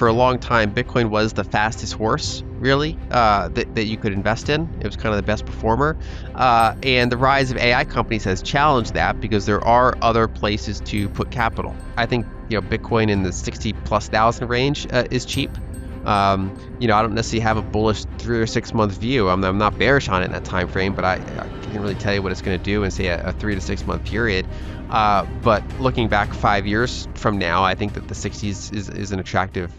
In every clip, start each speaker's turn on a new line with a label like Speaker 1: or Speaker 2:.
Speaker 1: for a long time, Bitcoin was the fastest horse, really, that you could invest in. It was kind of the best performer. And the rise of AI companies has challenged that because there are other places to put capital. I think, Bitcoin in the 60+ thousand range is cheap. I don't necessarily have a bullish 3 or 6 month view. I'm not bearish on it in that time frame, but I can't really tell you what it's going to do in, say, a 3 to 6 month period. But looking back 5 years from now, I think that the 60s is an attractive,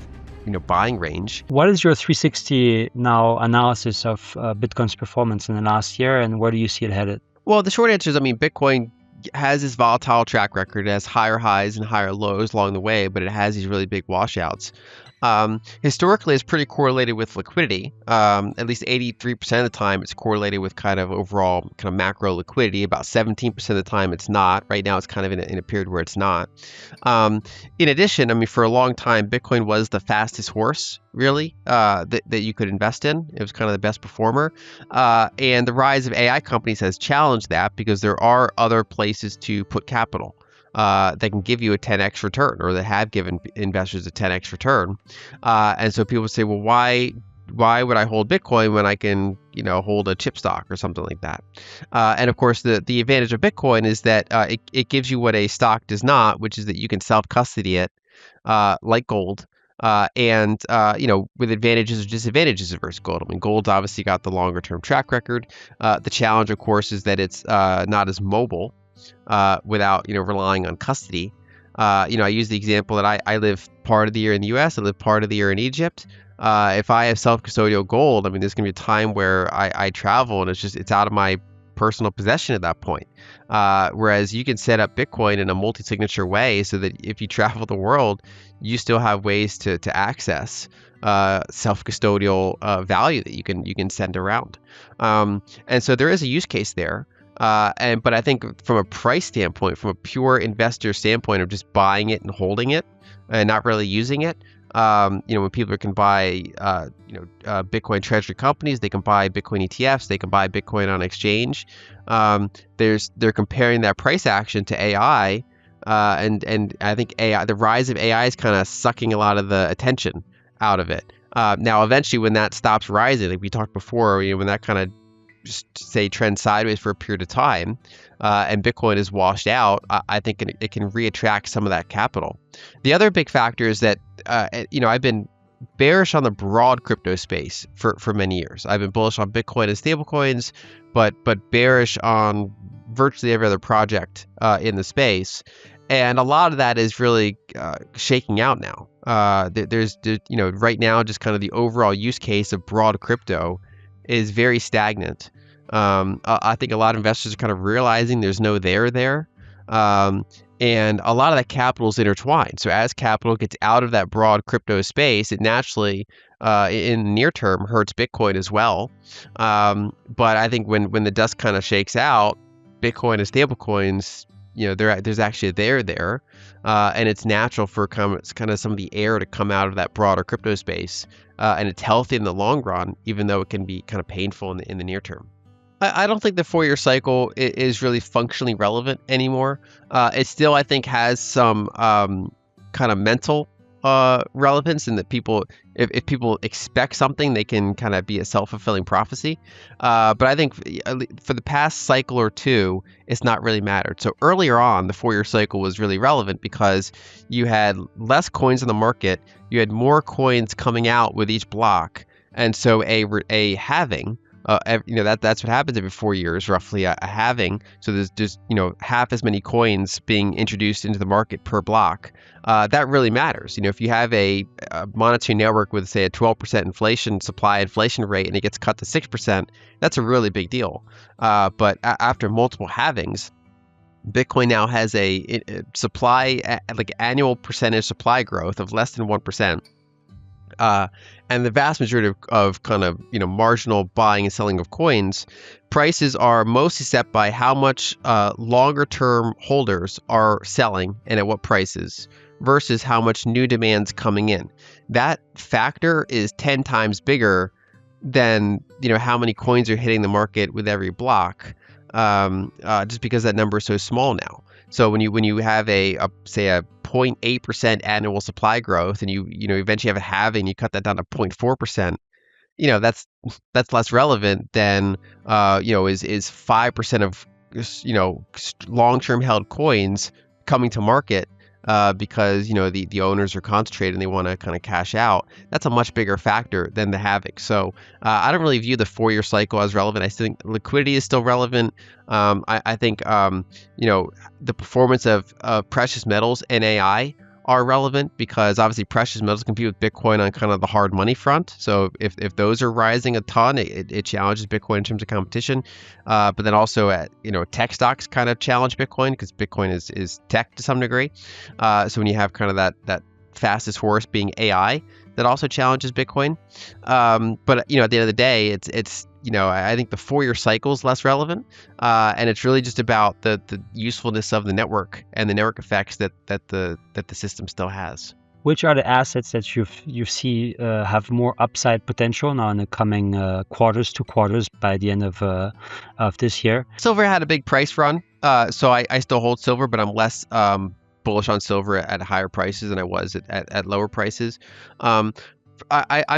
Speaker 1: buying range.
Speaker 2: What is your 360 now analysis of Bitcoin's performance in the last year, and where do you see it headed?
Speaker 1: Well, the short answer is, Bitcoin has this volatile track record. It has higher highs and higher lows along the way, but it has these really big washouts. Historically, it's pretty correlated with liquidity. At least 83% of the time, it's correlated with kind of overall kind of macro liquidity. About 17% of the time, it's not. Right now, it's kind of in a period where it's not. In addition, for a long time, Bitcoin was the fastest horse, really, that you could invest in. It was kind of the best performer. And the rise of AI companies has challenged that because there are other places to put capital. That can give you a 10x return, or that have given investors a 10x return. And so people say, well, why would I hold Bitcoin when I can, hold a chip stock or something like that? And of course, the advantage of Bitcoin is that it gives you what a stock does not, which is that you can self-custody it like gold. And with advantages or disadvantages versus gold. Gold's obviously got the longer term track record. The challenge, of course, is that it's not as mobile. Without relying on custody. I use the example that I live part of the year in the U.S. I live part of the year in Egypt. If I have self-custodial gold, there's going to be a time where I travel and it's out of my personal possession at that point. Whereas you can set up Bitcoin in a multi-signature way so that if you travel the world, you still have ways to access self-custodial value that you can send around. And so there is a use case there. But I think from a price standpoint, from a pure investor standpoint of just buying it and holding it and not really using it, when people can buy, Bitcoin treasury companies, they can buy Bitcoin ETFs, they can buy Bitcoin on exchange. They're comparing that price action to AI, and I think the rise of AI is kind of sucking a lot of the attention out of it. Now, eventually, when that stops rising, like we talked before, when that kind of just say trend sideways for a period of time, and Bitcoin is washed out, I think it can reattract some of that capital. The other big factor is that I've been bearish on the broad crypto space for many years. I've been bullish on Bitcoin and stablecoins, but bearish on virtually every other project in the space. And a lot of that is really shaking out now. There's right now, just kind of the overall use case of broad crypto is very stagnant. I think a lot of investors are kind of realizing there's no there. And a lot of that capital is intertwined. So as capital gets out of that broad crypto space, it naturally, in the near term, hurts Bitcoin as well. But I think when the dust kind of shakes out, Bitcoin and stablecoins, there's actually a there. And it's natural for kind of some of the air to come out of that broader crypto space. And it's healthy in the long run, even though it can be kind of painful in the near term. I don't think the 4-year cycle is really functionally relevant anymore. It still, I think, has some kind of mental relevance in that people, if people expect something, they can kind of be a self-fulfilling prophecy. But I think for the past cycle or two, it's not really mattered. So earlier on, the 4-year cycle was really relevant because you had less coins in the market, you had more coins coming out with each block, and so a halving. That's what happens every 4 years, roughly a halving. So there's just half as many coins being introduced into the market per block. That really matters. If you have a monetary network with, say, a 12% supply inflation rate, and it gets cut to 6%, that's a really big deal. But after multiple halvings, Bitcoin now has a supply, like annual percentage supply growth of less than 1%. And the vast majority of kind of marginal buying and selling of coins, prices are mostly set by how much longer term holders are selling and at what prices versus how much new demand's coming in. That factor is 10 times bigger than how many coins are hitting the market with every block, just because that number is so small now. So when you have a say a 0.8% annual supply growth, and you eventually have a halving, you cut that down to 0.4%. That's less relevant than is 5% of long-term held coins coming to market because the owners are concentrated and they want to kind of cash out. That's a much bigger factor than the havoc. So I don't really view the 4-year cycle as relevant. I still think liquidity is still relevant. I think the performance of precious metals and AI are relevant, because obviously precious metals compete with Bitcoin on kind of the hard money front. So if those are rising a ton, it challenges Bitcoin in terms of competition. But then also tech stocks kind of challenge Bitcoin, because Bitcoin is tech to some degree. So when you have kind of that fastest horse being AI, that also challenges Bitcoin. But at the end of the day, it's I think the 4-year cycle is less relevant, and it's really just about the usefulness of the network and the network effects that the system still has.
Speaker 2: Which are the assets that you see have more upside potential now in the coming quarters by the end of this year?
Speaker 1: Silver had a big price run, so I still hold silver, but I'm less bullish on silver at higher prices than I was at lower prices. I'm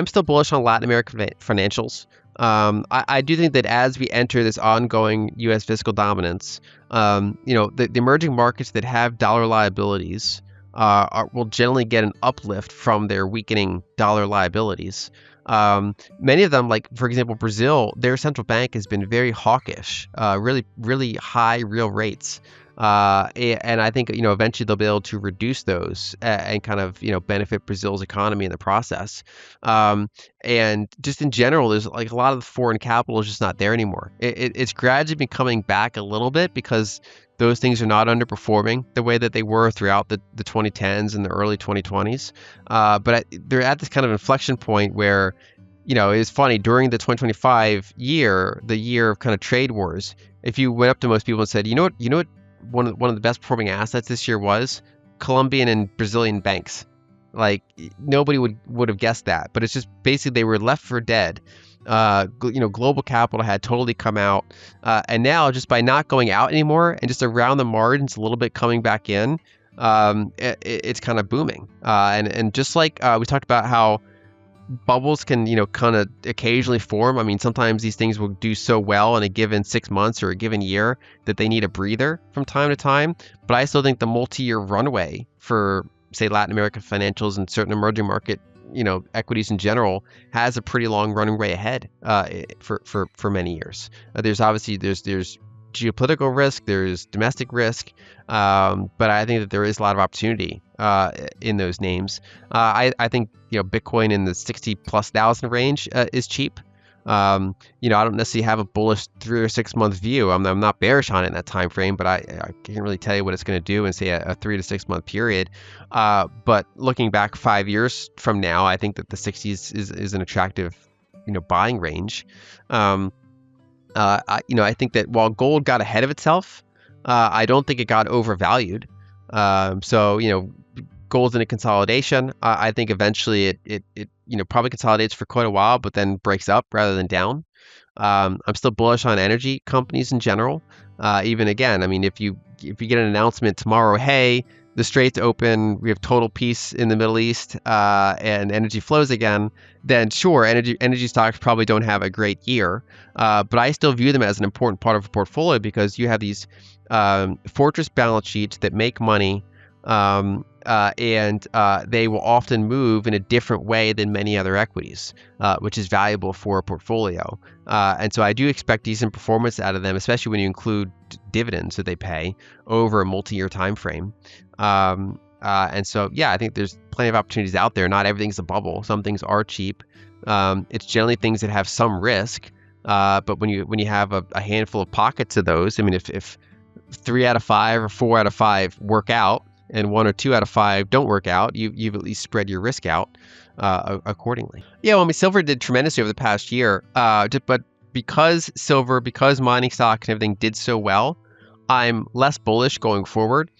Speaker 1: still bullish on Latin American financials. I do think that as we enter this ongoing U.S. fiscal dominance, the emerging markets that have dollar liabilities will generally get an uplift from their weakening dollar liabilities. Many of them, like for example Brazil, their central bank has been very hawkish, really really high real rates. And I think eventually they'll be able to reduce those and kind of benefit Brazil's economy in the process. And just in general, there's like a lot of the foreign capital is just not there anymore. It's gradually been coming back a little bit, because those things are not underperforming the way that they were throughout the 2010s and the early 2020s. But they're at this kind of inflection point where it's funny, during the 2025 year, the year of kind of trade wars, if you went up to most people and said, you know what, one of the best performing assets this year was Colombian and Brazilian banks. Like nobody would have guessed that, but it's just basically they were left for dead. Global capital had totally come out, and now just by not going out anymore and just around the margins a little bit coming back in, it's kind of booming. And just like we talked about how bubbles can kind of occasionally form. I mean, sometimes these things will do so well in a given 6 months or a given year that they need a breather from time to time. But I still think the multi-year runway for, say, Latin American financials and certain emerging market equities in general has a pretty long runway ahead for many years. There's obviously there's geopolitical risk, there's domestic risk, but I think that there is a lot of opportunity in those names. I think Bitcoin in the 60,000+ range is cheap. I don't necessarily have a bullish 3 or 6 month view. I'm not bearish on it in that time frame, but I can't really tell you what it's going to do in say a 3 to 6 month period. But looking back 5 years from now, I think that the 60s is an attractive buying range. I think that while gold got ahead of itself, I don't think it got overvalued. So gold's in a consolidation. I think eventually it probably consolidates for quite a while, but then breaks up rather than down. I'm still bullish on energy companies in general. Even again, I mean, if you get an announcement tomorrow, hey, the Straits open, we have total peace in the Middle East, and energy flows again, then sure, energy stocks probably don't have a great year. But I still view them as an important part of a portfolio, because you have these fortress balance sheets that make money, and they will often move in a different way than many other equities, which is valuable for a portfolio. And so I do expect decent performance out of them, especially when you include dividends that they pay over a multi-year time frame. And so, yeah, I think there's plenty of opportunities out there. Not everything's a bubble. Some things are cheap. It's generally things that have some risk. But when you have a handful of pockets of those, I mean, if 3 out of 5 or 4 out of 5 work out, and 1 or 2 out of 5 don't work out, you've at least spread your risk out accordingly. Yeah, well, I mean, silver did tremendously over the past year, but because mining stocks and everything did so well, I'm less bullish going forward.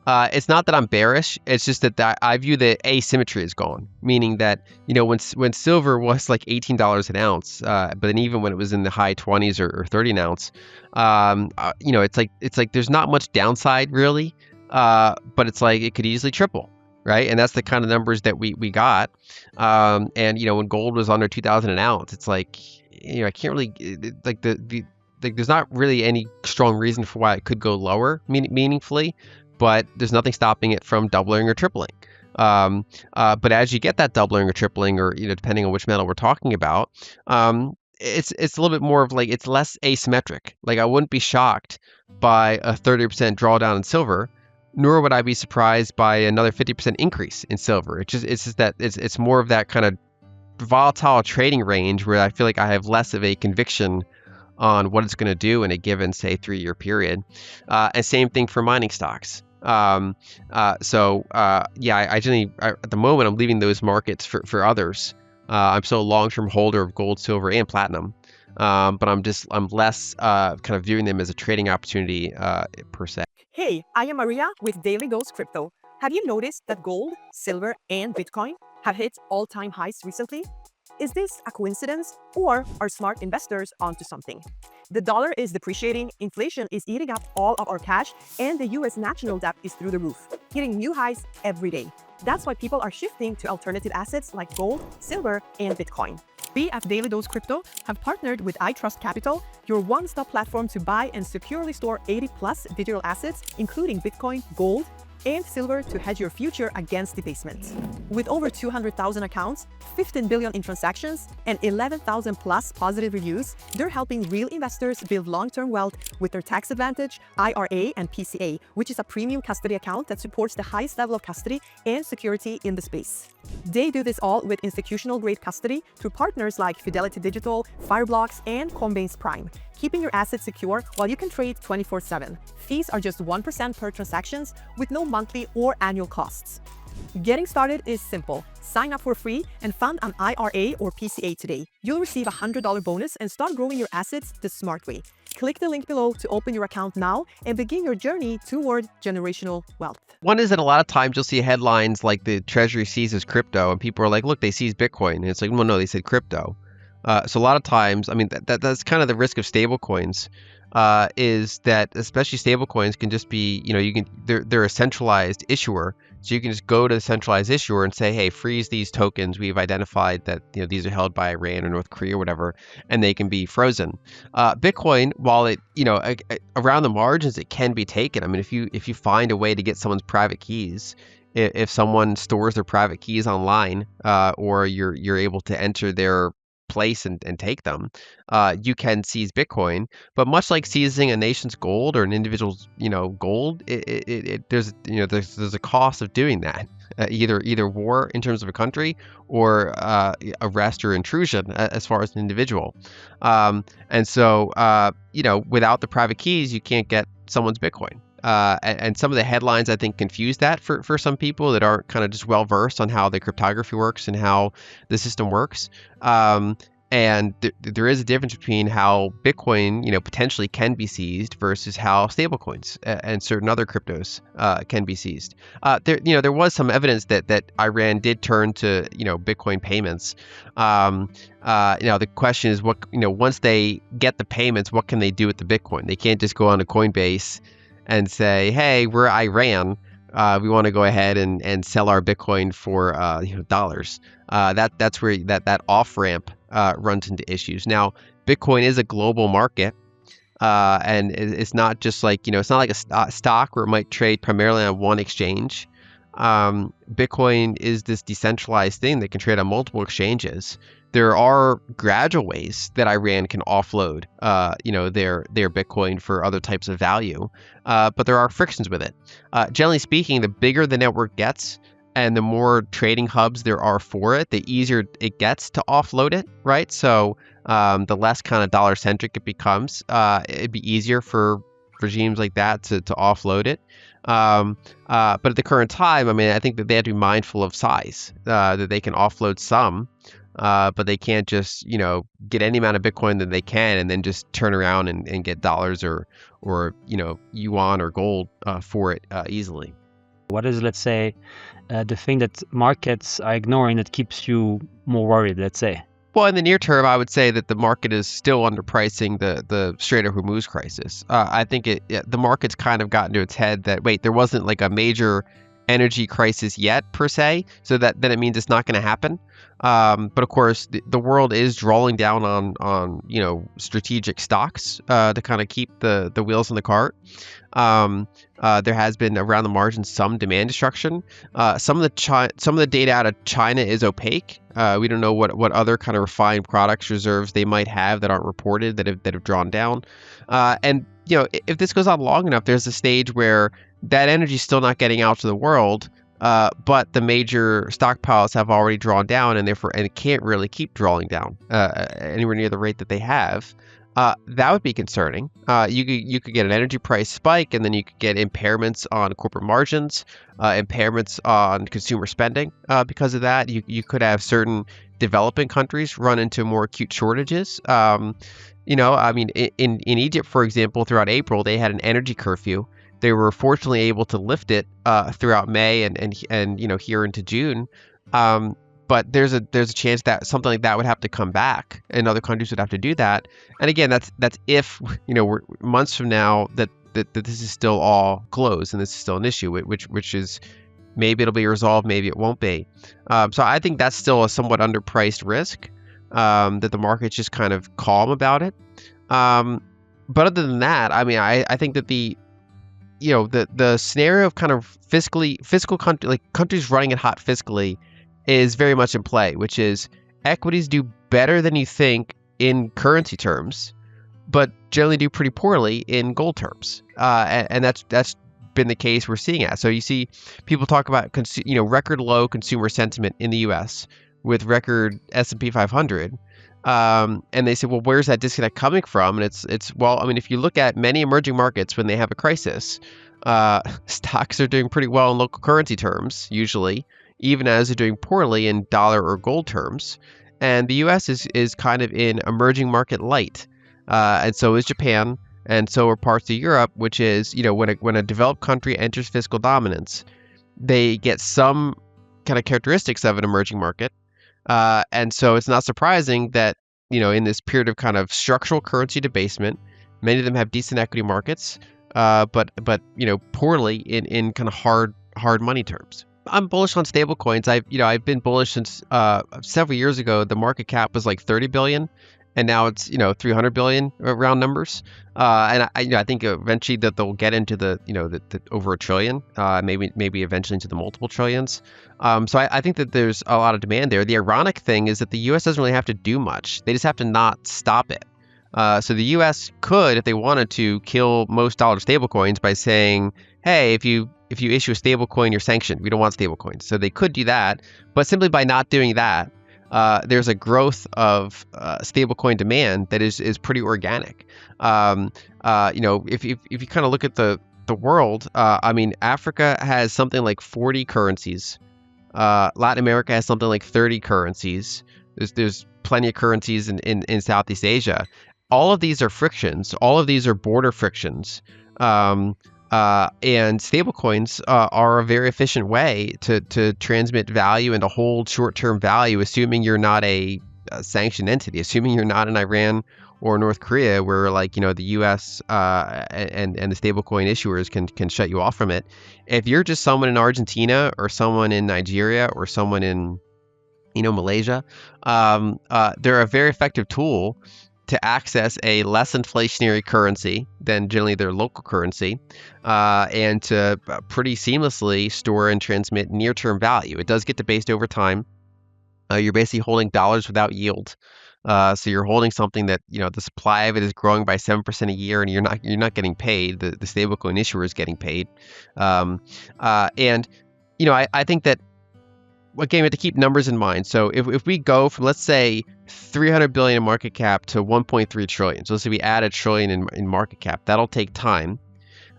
Speaker 1: It's not that I'm bearish. It's just that I view the asymmetry is gone, meaning that when silver was like $18 an ounce, but then even when it was in the high 20s or 30 an ounce, it's like there's not much downside really, but it's like it could easily triple, right? And that's the kind of numbers that we got. And when gold was under 2,000 an ounce, it's like I can't really like like there's not really any strong reason for why it could go lower meaningfully, but there's nothing stopping it from doubling or tripling. But as you get that doubling or tripling, or depending on which metal we're talking about, it's a little bit more of like it's less asymmetric. Like I wouldn't be shocked by a 30% drawdown in silver, nor would I be surprised by another 50% increase in silver. It's just that it's more of that kind of volatile trading range where I feel like I have less of a conviction on what it's going to do in a given, say, 3-year period. And same thing for mining stocks. Yeah, I generally, at the moment, I'm leaving those markets for others. I'm still a long-term holder of gold, silver, and platinum. But I'm less kind of viewing them as a trading opportunity per se.
Speaker 3: Hey, I am Maria with Daily Dose Crypto. Have you noticed that gold, silver, and Bitcoin have hit all-time highs recently? Is this a coincidence, or are smart investors onto something? The dollar is depreciating, inflation is eating up all of our cash, and the US national debt is through the roof, hitting new highs every day. That's why people are shifting to alternative assets like gold, silver, and Bitcoin. We at Daily Dose Crypto have partnered with iTrust Capital, your one-stop platform to buy and securely store 80+ digital assets, including Bitcoin, gold, and silver to hedge your future against debasement. With over 200,000 accounts, 15 billion in transactions, and 11,000 plus positive reviews, they're helping real investors build long-term wealth with their tax advantage, IRA, and PCA, which is a premium custody account that supports the highest level of custody and security in the space. They do this all with institutional-grade custody through partners like Fidelity Digital, Fireblocks, and Coinbase Prime, keeping your assets secure while you can trade 24/7. Fees are just 1% per transactions with no monthly or annual costs. Getting started is simple. Sign up for free and fund an IRA or PCA today. You'll receive a $100 bonus and start growing your assets the smart way. Click the link below to open your account now and begin your journey toward generational wealth.
Speaker 1: One is that a lot of times you'll see headlines like the Treasury seizes crypto, and people are like, look, they seized Bitcoin. And it's like, well, no, they said crypto. So a lot of times, I mean, that's kind of the risk of stable coins, is that especially stable coins can just be, they're a centralized issuer. So you can just go to the centralized issuer and say, hey, freeze these tokens. We've identified that these are held by Iran or North Korea or whatever, and they can be frozen. Bitcoin, while it, around the margins, it can be taken. I mean, if you find a way to get someone's private keys, if someone stores their private keys online, or you're able to enter their place and take them, you can seize Bitcoin. But much like seizing a nation's gold or an individual's gold, there's a cost of doing that, either war in terms of a country, or arrest or intrusion as far as an individual. And so without the private keys, you can't get someone's Bitcoin. And some of the headlines, I think, confuse that for some people that aren't kind of just well versed on how the cryptography works and how the system works. And there is a difference between how Bitcoin, potentially can be seized versus how stablecoins and certain other cryptos can be seized. There was some evidence that Iran did turn to Bitcoin payments. The question is, once they get the payments, what can they do with the Bitcoin? They can't just go on to Coinbase and say, hey, we're Iran. We want to go ahead and sell our Bitcoin for dollars. That's where that off ramp runs into issues. Now, Bitcoin is a global market, and it's not just like it's not like a stock where it might trade primarily on one exchange. Bitcoin is this decentralized thing that can trade on multiple exchanges. There are gradual ways that Iran can offload, their Bitcoin for other types of value, but there are frictions with it. Generally speaking, the bigger the network gets and the more trading hubs there are for it, the easier it gets to offload it, right? So the less kind of dollar-centric it becomes, it'd be easier for regimes like that to offload it. But at the current time, I mean, I think that they have to be mindful of size, that they can offload some, but they can't just, get any amount of Bitcoin that they can and then just turn around and get dollars or yuan or gold for it easily.
Speaker 2: What is, let's say, the thing that markets are ignoring that keeps you more worried, let's say?
Speaker 1: Well, in the near term, I would say that the market is still underpricing the Strait of Hormuz crisis. I think the market's kind of gotten to its head that, wait, there wasn't like a major energy crisis yet per se, so that then it means it's not going to happen. But of course, the world is drawing down on strategic stocks to kind of keep the wheels in the cart. There has been around the margins some demand destruction. Some of the data out of China is opaque. We don't know what other kind of refined products reserves they might have that aren't reported that have drawn down. And if this goes on long enough, there's a stage where that energy is still not getting out to the world, but the major stockpiles have already drawn down, and it can't really keep drawing down anywhere near the rate that they have. That would be concerning. You could get an energy price spike, and then you could get impairments on corporate margins, impairments on consumer spending. Because of that, you could have certain developing countries run into more acute shortages. I mean, in Egypt, for example, throughout April, they had an energy curfew. They were fortunately able to lift it throughout May and here into June. But there's a chance that something like that would have to come back, and other countries would have to do that. And again, that's if we're months from now that this is still all closed and this is still an issue, which is maybe it'll be resolved, maybe it won't be. So I think that's still a somewhat underpriced risk, that the market's just kind of calm about it. But other than that, I mean, I think that the scenario of kind of fiscal country, like countries running it hot fiscally, is very much in play, which is equities do better than you think in currency terms, but generally do pretty poorly in gold terms. And that's been the case we're seeing at. So you see people talk about record low consumer sentiment in the US with record S&P 500. And they say, well, where's that disconnect coming from? And well, I mean, if you look at many emerging markets when they have a crisis, stocks are doing pretty well in local currency terms, usually, even as they're doing poorly in dollar or gold terms. And the US is kind of in emerging market light. And so is Japan, and so are parts of Europe, which is, when a developed country enters fiscal dominance, they get some kind of characteristics of an emerging market. And so it's not surprising that, in this period of kind of structural currency debasement, many of them have decent equity markets, but poorly in kind of hard money terms. I'm bullish on stablecoins. I've been bullish since several years ago. The market cap was like 30 billion, and now it's 300 billion round numbers. And I think eventually that they'll get into the over a trillion, maybe eventually into the multiple trillions. So I think that there's a lot of demand there. The ironic thing is that the U.S. doesn't really have to do much. They just have to not stop it. So the U.S. could, if they wanted to, kill most dollar stablecoins by saying, hey, if you issue a stablecoin, you're sanctioned. We don't want stablecoins. So they could do that, but simply by not doing that, there's a growth of stablecoin demand that is pretty organic. If you kind of look at the world, I mean, Africa has something like 40 currencies. Latin America has something like 30 currencies. There's plenty of currencies in Southeast Asia. All of these are frictions. All of these are border frictions. And stablecoins are a very efficient way to transmit value and to hold short-term value, assuming you're not a sanctioned entity, assuming you're not in Iran or North Korea, where the U.S. and the stablecoin issuers can shut you off from it. If you're just someone in Argentina or someone in Nigeria or someone in Malaysia, they're a very effective tool to access a less inflationary currency than generally their local currency, and to pretty seamlessly store and transmit near-term value. It does get debased over time. You're basically holding dollars without yield. So you're holding something that the supply of it is growing by 7% a year, and you're not getting paid. The stablecoin issuer is getting paid. I think that, again, we have to keep numbers in mind. So if we go from, let's say, 300 billion in market cap to 1.3 trillion, so let's say we add a trillion in market cap, that'll take time.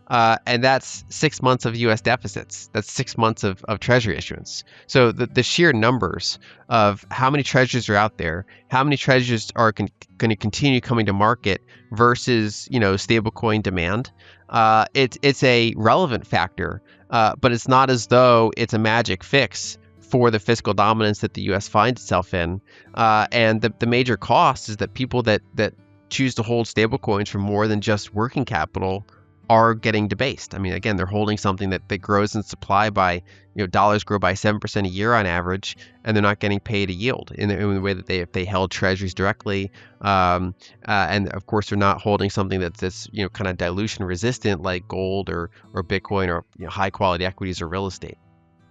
Speaker 1: And that's 6 months of U.S. deficits. That's 6 months of Treasury issuance. So the sheer numbers of how many treasuries are out there, how many treasuries are going to continue coming to market versus stablecoin demand, it's a relevant factor, but it's not as though it's a magic fix for the fiscal dominance that the U.S. finds itself in. And the major cost is that people that choose to hold stablecoins for more than just working capital are getting debased. I mean, again, they're holding something that grows in supply by, dollars grow by 7% a year on average, and they're not getting paid a yield in the way that if they held treasuries directly. And of course, they're not holding something that's kind of dilution resistant like gold or Bitcoin or high quality equities or real estate.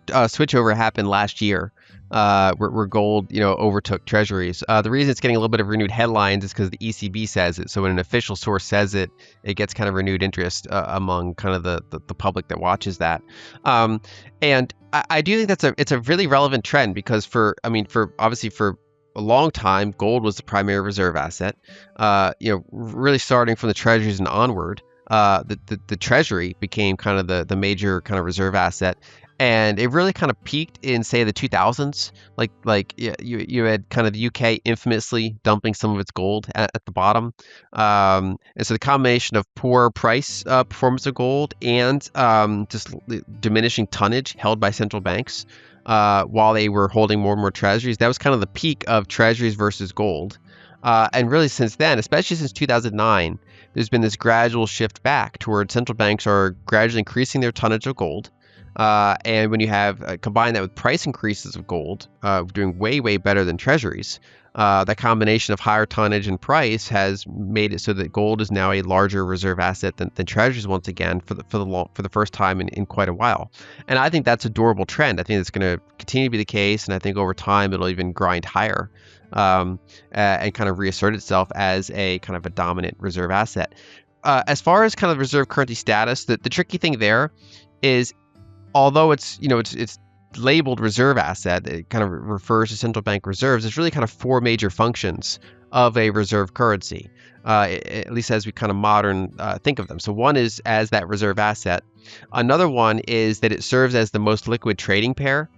Speaker 1: Switchover happened last year, where gold, overtook treasuries. The reason it's getting a little bit of renewed headlines is because the ECB says it. So when an official source says it, it gets kind of renewed interest among kind of the public that watches that. And I do think it's a really relevant trend because for a long time, gold was the primary reserve asset. Really starting from the treasuries and onward, the treasury became kind of the major kind of reserve asset. And it really kind of peaked in, say, the 2000s. You had kind of the UK infamously dumping some of its gold at the bottom. And so the combination of poor price performance of gold and just diminishing tonnage held by central banks while they were holding more and more treasuries, that was kind of the peak of treasuries versus gold. And really since then, especially since 2009, there's been this gradual shift back toward central banks are gradually increasing their tonnage of gold. And when you have combine that with price increases of gold, doing way, way better than treasuries, that combination of higher tonnage and price has made it so that gold is now a larger reserve asset than treasuries once again for the first time in quite a while. And I think that's a durable trend. I think it's going to continue to be the case, and I think over time it'll even grind higher and kind of reassert itself as a kind of a dominant reserve asset. As far as kind of reserve currency status, the tricky thing there is, although it's labeled reserve asset, it kind of refers to central bank reserves. There's really kind of four major functions of a reserve currency, at least as we kind of modern think of them. So one is as that reserve asset. Another one is that it serves as the most liquid trading pair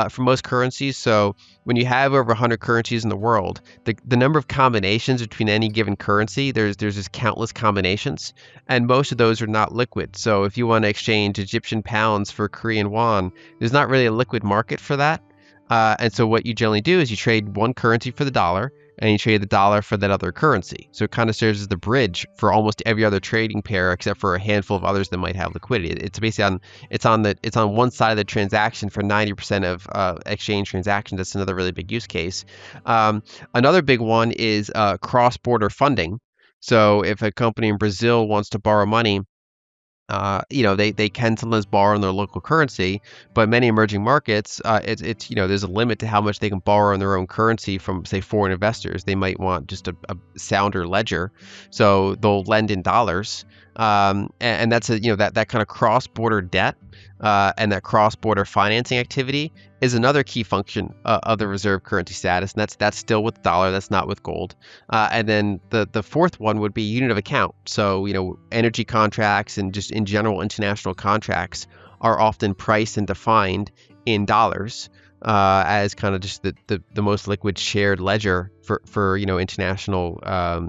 Speaker 1: for most currencies. So when you have over 100 currencies in the world, the number of combinations between any given currency, there's just countless combinations, and most of those are not liquid. So if you want to exchange Egyptian pounds for Korean won, there's not really a liquid market for that. And so what you generally do is you trade one currency for the dollar, and you trade the dollar for that other currency. So it kind of serves as the bridge for almost every other trading pair, except for a handful of others that might have liquidity. It's basically it's on one side of the transaction for 90% of exchange transactions. That's another really big use case. Another big one is cross-border funding. So if a company in Brazil wants to borrow money, they can sometimes borrow in their local currency, but many emerging markets, there's a limit to how much they can borrow in their own currency from, say, foreign investors. They might want just a sounder ledger, so they'll lend in dollars, and that's that kind of cross-border debt and that cross-border financing activity is another key function of the reserve currency status, and that's still with the dollar. That's not with gold. And then the fourth one would be unit of account. So energy contracts and just in general international contracts are often priced and defined in dollars as kind of just the most liquid shared ledger for international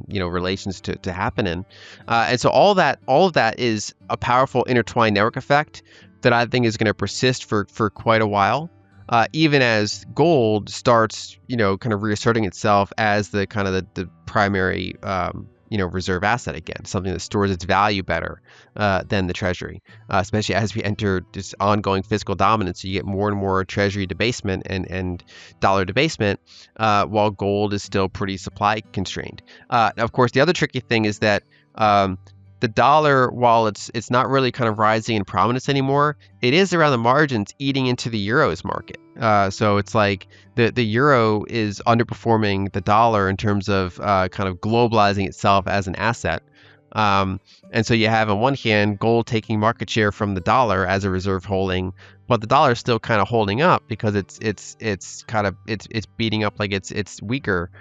Speaker 1: relations to happen in. And so all of that is a powerful intertwined network effect that I think is going to persist for quite a while. Even as gold starts, kind of reasserting itself as the kind of the primary, reserve asset again, something that stores its value better than the treasury, especially as we enter this ongoing fiscal dominance. You get more and more treasury debasement and dollar debasement, while gold is still pretty supply constrained. Of course, the other tricky thing is that the dollar, while it's not really kind of rising in prominence anymore, it is around the margins eating into the euro's market. So it's like the euro is underperforming the dollar in terms of kind of globalizing itself as an asset. And so you have on one hand gold taking market share from the dollar as a reserve holding, but the dollar is still kind of holding up because it's beating up like its weaker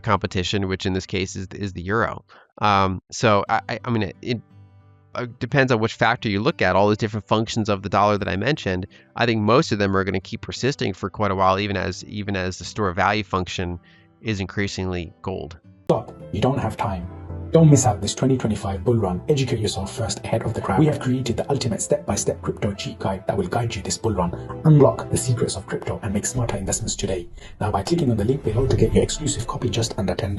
Speaker 1: competition, which in this case is the euro. So I mean it depends on which factor you look at. All those different functions of the dollar that I mentioned, I think most of them are going to keep persisting for quite a while, even as the store of value function is increasingly gold.
Speaker 4: Look, you don't have time. Don't miss out this 2025 bull run. Educate yourself first ahead of the crowd. We have created the ultimate step-by-step crypto cheat guide that will guide you this bull run. Unlock the secrets of crypto and make smarter investments today. Now by clicking on the link below to get your exclusive copy just under $10.